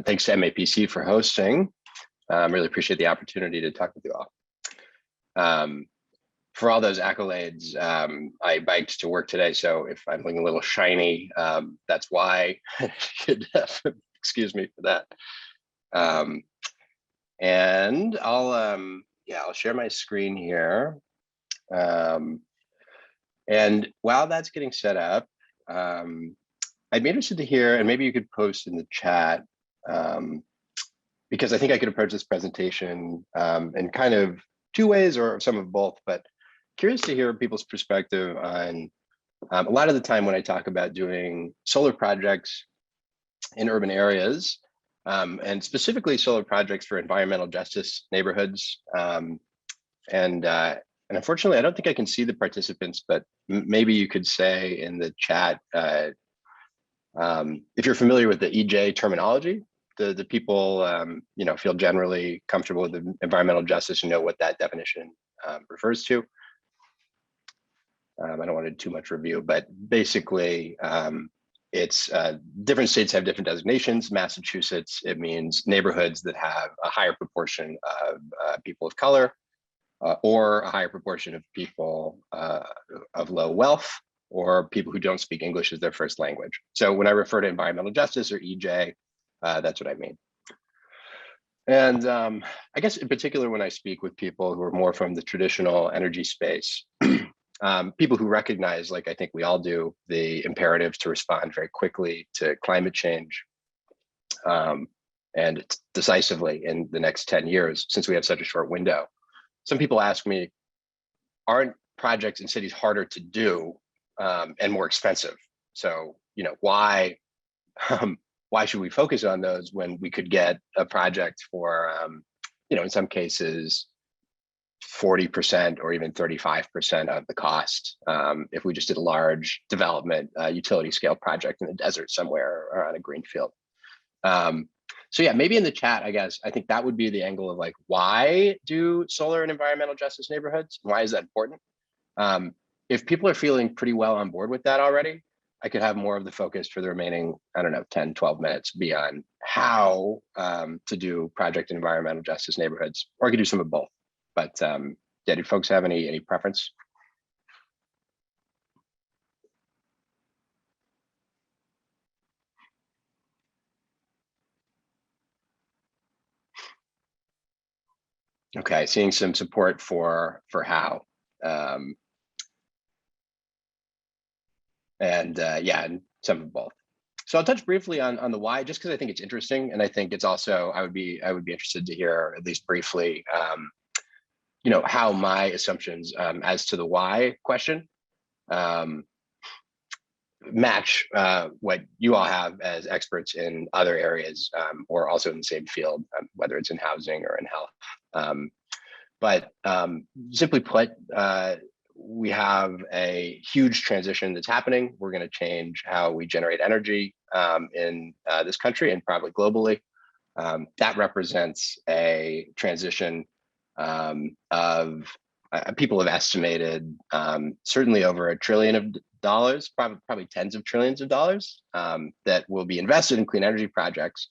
And thanks to MAPC for hosting. Really appreciate the opportunity to talk with you all. For all those accolades, I biked to work today, so if I'm looking a little shiny, that's why. You could excuse me for that. And I'll share my screen here. And while that's getting set up, I'd be interested to hear, and maybe you could post in the chat, because I think I could approach this presentation in kind of two ways or some of both, but curious to hear people's perspective on a lot of the time when I talk about doing solar projects in urban areas, and specifically solar projects for environmental justice neighborhoods. And unfortunately, I don't think I can see the participants, but maybe you could say in the chat, if you're familiar with the EJ terminology, the people feel generally comfortable with the environmental justice and know what that definition refers to. I don't want to do too much review, but basically it's different states have different designations. Massachusetts, it means neighborhoods that have a higher proportion of people of color or a higher proportion of people of low wealth, or people who don't speak English as their first language. So when I refer to environmental justice or EJ, that's what I mean. And I guess in particular, when I speak with people who are more from the traditional energy space, people who recognize, like I think we all do, the imperatives to respond very quickly to climate change and decisively in the next 10 years, since we have such a short window. Some people ask me, aren't projects in cities harder to do and more expensive? So, why should we focus on those when we could get a project for, in some cases, 40% or even 35% of the cost if we just did a large development utility scale project in the desert somewhere or on a green field. So yeah, maybe in the chat, I guess, I think that would be the angle of like, why do solar and environmental justice neighborhoods? Why is that important? If people are feeling pretty well on board with that already, I could have more of the focus for the remaining, 10, 12 minutes beyond how to do project and environmental justice neighborhoods, or I could do some of both. But yeah, do folks have any preference? Okay, seeing some support for how. And some of both. So I'll touch briefly on the why, just because I think it's interesting, and I think it's also I would be interested to hear at least briefly, how my assumptions as to the why question match what you all have as experts in other areas or also in the same field, whether it's in housing or in health. But simply put, we have a huge transition that's happening. We're going to change how we generate energy in this country and probably globally. That represents a transition of people have estimated certainly over $1 trillion, probably tens of trillions of dollars that will be invested in clean energy projects.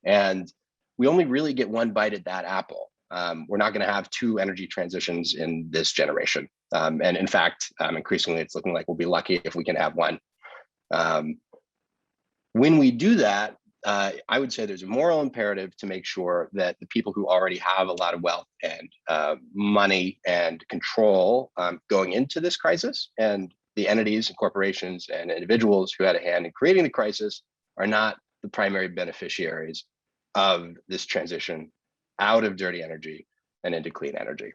And we only really get one bite at that apple. We're not going to have two energy transitions in this generation. And in fact, increasingly, it's looking like we'll be lucky if we can have one. When we do that, I would say there's a moral imperative to make sure that the people who already have a lot of wealth and money and control going into this crisis, and the entities and corporations and individuals who had a hand in creating the crisis, are not the primary beneficiaries of this transition out of dirty energy and into clean energy.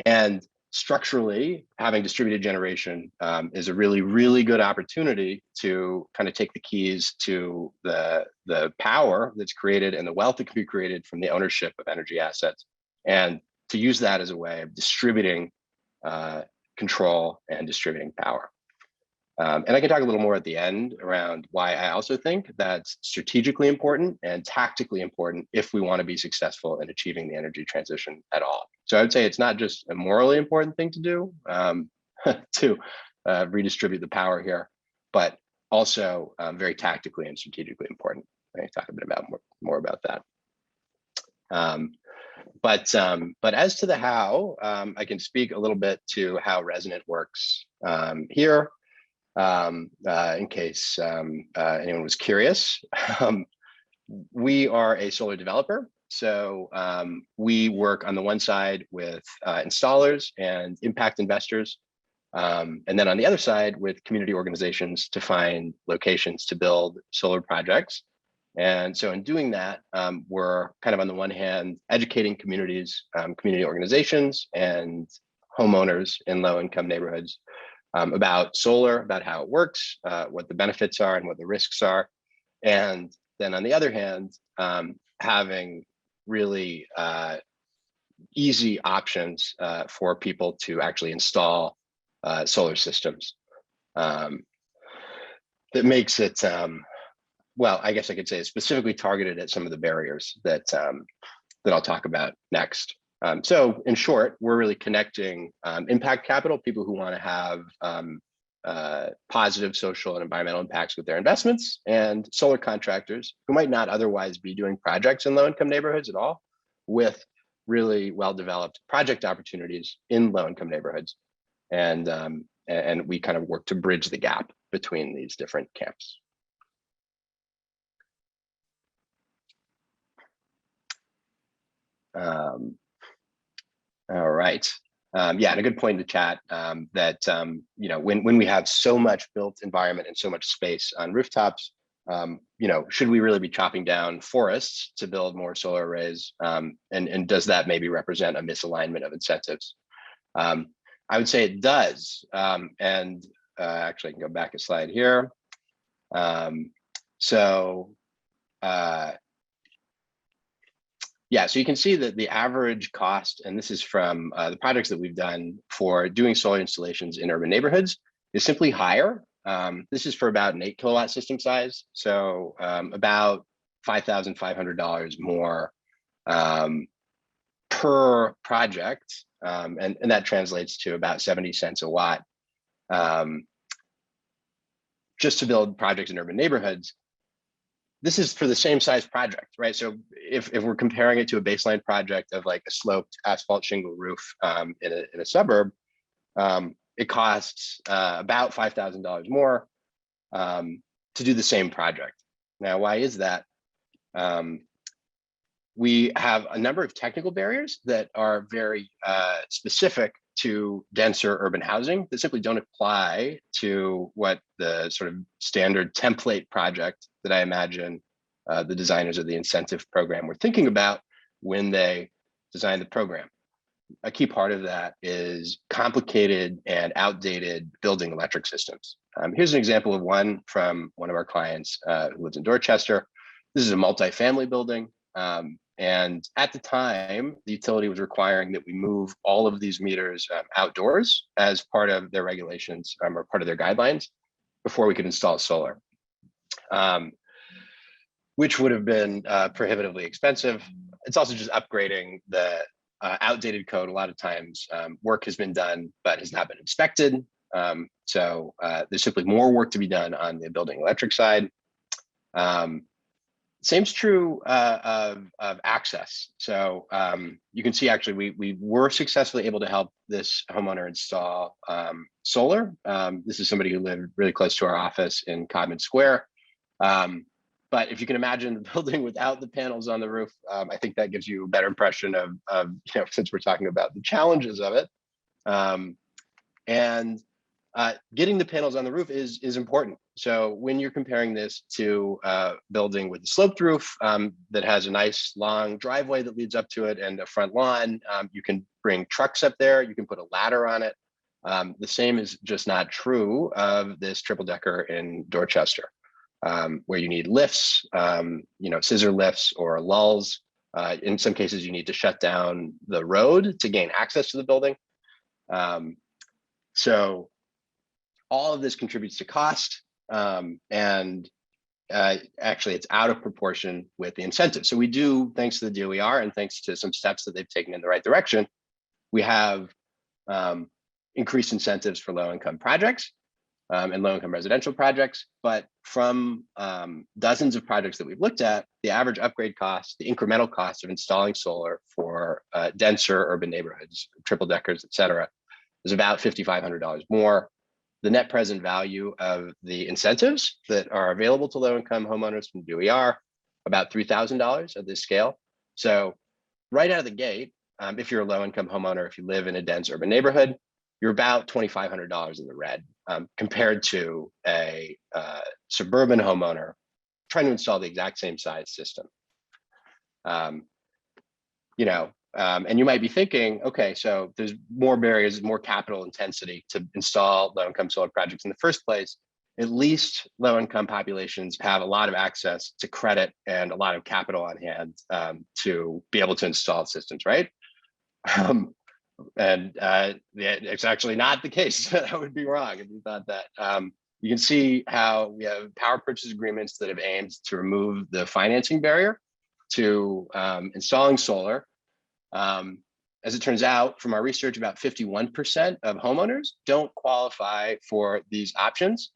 And structurally, having distributed generation is a really, really good opportunity to kind of take the keys to the power that's created and the wealth that can be created from the ownership of energy assets, and to use that as a way of distributing control and distributing power. And I can talk a little more at the end around why I also think that's strategically important and tactically important if we want to be successful in achieving the energy transition at all. So I would say it's not just a morally important thing to do to redistribute the power here, but also very tactically and strategically important. I can talk a bit about more about that. But as to the how, I can speak a little bit to how Resonant works here, in case anyone was curious. We are a solar developer. So we work on the one side with installers and impact investors. And then on the other side with community organizations to find locations to build solar projects. And so in doing that, we're kind of on the one hand, educating communities, community organizations and homeowners in low income neighborhoods about solar, about how it works, what the benefits are and what the risks are. And then on the other hand, having really easy options for people to actually install solar systems. That makes it, well, I guess I could say it's specifically targeted at some of the barriers that I'll talk about next. So in short, we're really connecting impact capital, people who want to have positive social and environmental impacts with their investments, and solar contractors who might not otherwise be doing projects in low-income neighborhoods at all, with really well-developed project opportunities in low-income neighborhoods. And we kind of work to bridge the gap between these different camps. All right. Yeah, and a good point in the chat that you know, when we have so much built environment and so much space on rooftops, you know, should we really be chopping down forests to build more solar arrays? And does that maybe represent a misalignment of incentives? I would say it does. And actually, I can go back a slide here. Yeah, so you can see that the average cost, and this is from the projects that we've done for doing solar installations in urban neighborhoods, is simply higher. This is for about an 8 kilowatt system size, so about $5,500 more per project, and that translates to about 70 cents a watt just to build projects in urban neighborhoods. This is for the same size project, right? So if we're comparing it to a baseline project of like a sloped asphalt shingle roof in a suburb, it costs about $5,000 more to do the same project. Now, why is that? We have a number of technical barriers that are very specific to denser urban housing that simply don't apply to what the sort of standard template project that I imagine the designers of the incentive program were thinking about when they designed the program. A key part of that is complicated and outdated building electric systems. Here's an example of one from one of our clients who lives in Dorchester. This is a multifamily building. And at the time, the utility was requiring that we move all of these meters outdoors as part of their regulations or part of their guidelines before we could install solar, which would have been prohibitively expensive. It's also just upgrading the outdated code. A lot of times work has been done, but has not been inspected. So there's simply more work to be done on the building electric side. Same's true of access. So you can see actually we were successfully able to help this homeowner install solar. This is somebody who lived really close to our office in Codman Square. But if you can imagine the building without the panels on the roof, I think that gives you a better impression of you know, since we're talking about the challenges of it. Getting the panels on the roof is important. So when you're comparing this to a building with a sloped roof that has a nice long driveway that leads up to it and a front lawn, you can bring trucks up there, you can put a ladder on it. The same is just not true of this triple decker in Dorchester, where you need lifts, you know, scissor lifts or lulls. In some cases, you need to shut down the road to gain access to the building. So all of this contributes to cost, and actually it's out of proportion with the incentive. So we do, thanks to the DOER and thanks to some steps that they've taken in the right direction, we have increased incentives for low income projects. and low-income residential projects. But from dozens of projects that we've looked at, the average upgrade cost, the incremental cost of installing solar for denser urban neighborhoods, triple deckers, et cetera, is about $5,500 more. The net present value of the incentives that are available to low-income homeowners from DOER, about $3,000 at this scale. So right out of the gate, if you're a low-income homeowner, if you live in a dense urban neighborhood, you're about $2,500 in the red, compared to a suburban homeowner trying to install the exact same size system. And you might be thinking, okay, so there's more barriers, more capital intensity to install low-income solar projects in the first place. At least low-income populations have a lot of access to credit and a lot of capital on hand to be able to install systems, right? It's actually not the case. That would be wrong if you thought that. You can see how we have power purchase agreements that have aimed to remove the financing barrier to installing solar. As it turns out, from our research, about 51% of homeowners don't qualify for these options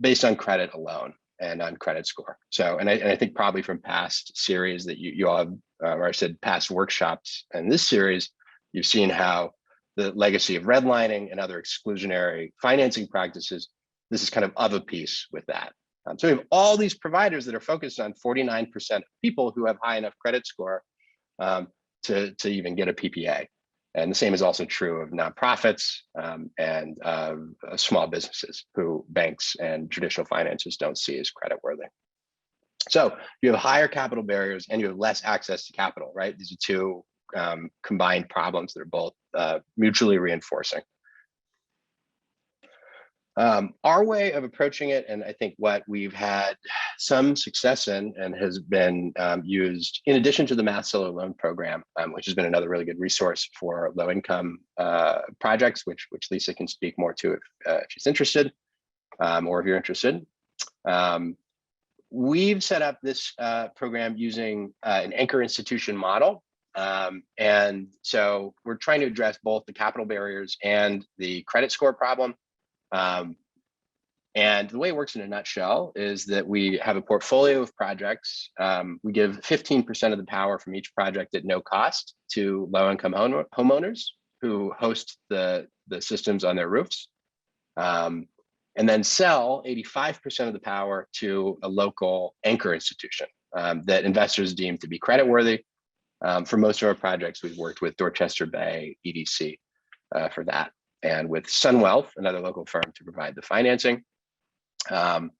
based on credit alone and on credit score. So, and I think probably from past series that you all have, or I said past workshops in this series, you've seen how the legacy of redlining and other exclusionary financing practices, this is kind of a piece with that. So we have all these providers that are focused on 49% of people who have high enough credit score to even get a PPA. And the same is also true of nonprofits and small businesses who banks and traditional finances don't see as creditworthy. So you have higher capital barriers and you have less access to capital, right? These are two combined problems that are both mutually reinforcing. Our way of approaching it, and I think what we've had some success in and has been used in addition to the Mass Solar Loan Program, which has been another really good resource for low-income projects, which Lisa can speak more to if she's interested, or if you're interested. We've set up this program using an anchor institution model. And so we're trying to address both the capital barriers and the credit score problem. And the way it works in a nutshell is that we have a portfolio of projects. We give 15% of the power from each project at no cost to low-income homeowners who host the systems on their roofs, and then sell 85% of the power to a local anchor institution that investors deem to be creditworthy. For most of our projects, we've worked with Dorchester Bay EDC for that, and with Sunwealth, another local firm, to provide the financing. And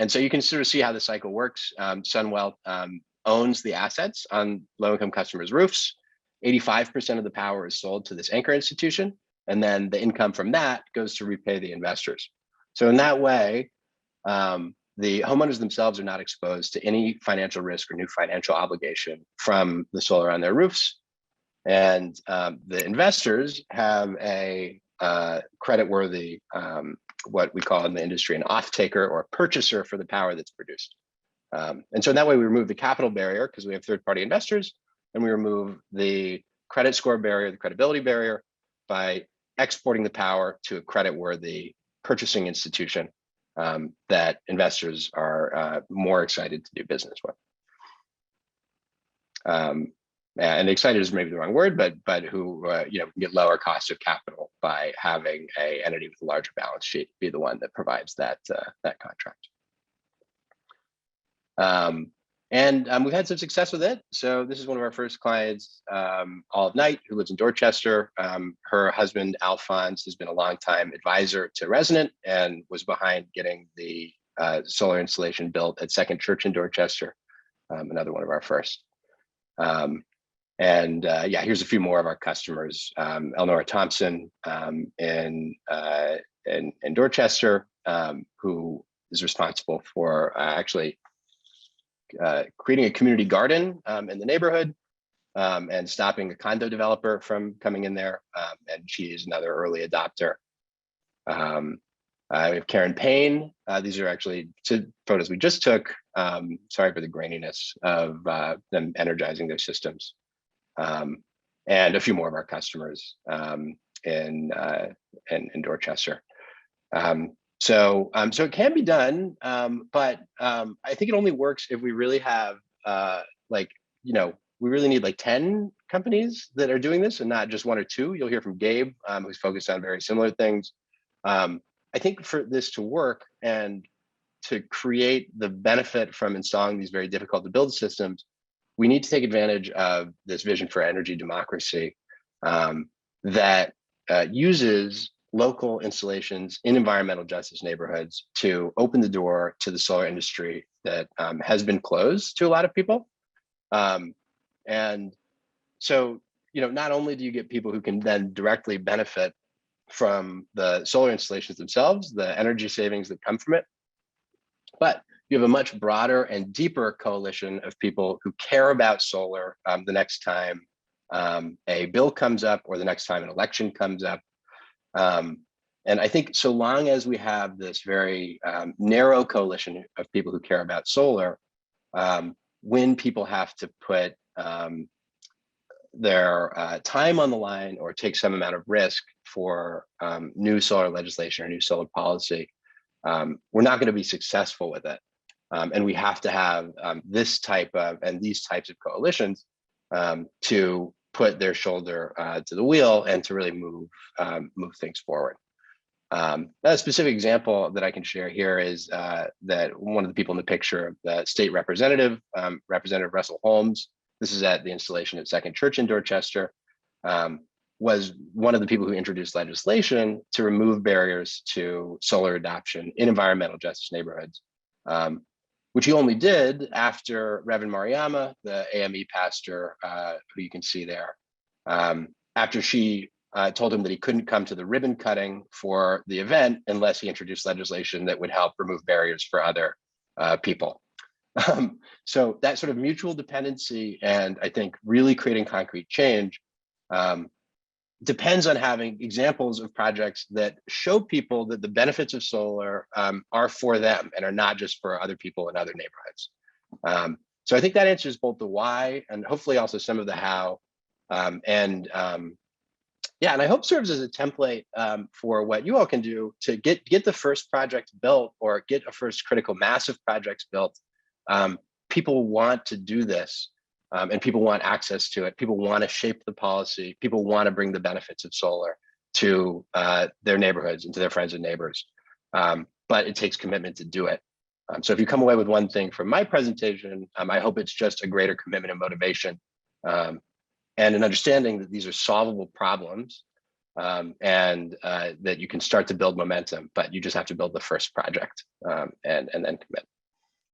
so you can sort of see how the cycle works. Sunwealth owns the assets on low-income customers' roofs. 85% of the power is sold to this anchor institution, and then the income from that goes to repay the investors. So in that way, the homeowners themselves are not exposed to any financial risk or new financial obligation from the solar on their roofs. And the investors have a creditworthy, what we call in the industry, an off-taker or a purchaser for the power that's produced. And so in that way, we remove the capital barrier because we have third-party investors, and we remove the credit score barrier, the credibility barrier, by exporting the power to a creditworthy purchasing institution that investors are more excited to do business with. And excited is maybe the wrong word, but who get lower cost of capital by having a entity with a larger balance sheet be the one that provides that contract. And we've had some success with it. So this is one of our first clients, Olive Knight, who lives in Dorchester. Her husband, Alphonse, has been a longtime advisor to Resonant and was behind getting the solar installation built at Second Church in Dorchester, another one of our first. Here's a few more of our customers. Elnora Thompson in Dorchester, who is responsible for actually creating a community garden in the neighborhood and stopping a condo developer from coming in there. And she is another early adopter. We have Karen Payne. These are actually two photos we just took. Sorry for the graininess of them energizing their systems. And a few more of our customers in Dorchester. So it can be done, but I think it only works if we really have like, we really need like 10 companies that are doing this and not just one or two. You'll hear from Gabe, who's focused on very similar things. I think for this to work and to create the benefit from installing these very difficult to build systems, we need to take advantage of this vision for energy democracy that uses local installations in environmental justice neighborhoods to open the door to the solar industry that has been closed to a lot of people. And so, not only do you get people who can then directly benefit from the solar installations themselves, the energy savings that come from it, but you have a much broader and deeper coalition of people who care about solar the next time a bill comes up or the next time an election comes up. And I think so long as we have this very narrow coalition of people who care about solar, when people have to put their time on the line or take some amount of risk for new solar legislation or new solar policy, we're not going to be successful with it. And we have to have this type of and these types of coalitions to put their shoulder to the wheel and to really move things forward. A specific example that I can share here is that one of the people in the picture, the state representative, Representative Russell Holmes, this is at the installation at Second Church in Dorchester, was one of the people who introduced legislation to remove barriers to solar adoption in environmental justice neighborhoods, which he only did after Reverend Mariama, the AME pastor, who you can see there, after she told him that he couldn't come to the ribbon cutting for the event unless he introduced legislation that would help remove barriers for other people. So that sort of mutual dependency and I think really creating concrete change depends on having examples of projects that show people that the benefits of solar are for them and are not just for other people in other neighborhoods. So I think that answers both the why and hopefully also some of the how. Yeah, and I hope serves as a template for what you all can do to get the first project built or get a first critical mass of projects built. People want to do this. And people want access to it. People want to shape the policy. People want to bring the benefits of solar to their neighborhoods and to their friends and neighbors. But it takes commitment to do it. So if you come away with one thing from my presentation, I hope it's just a greater commitment and motivation and an understanding that these are solvable problems and that you can start to build momentum, but you just have to build the first project and then commit.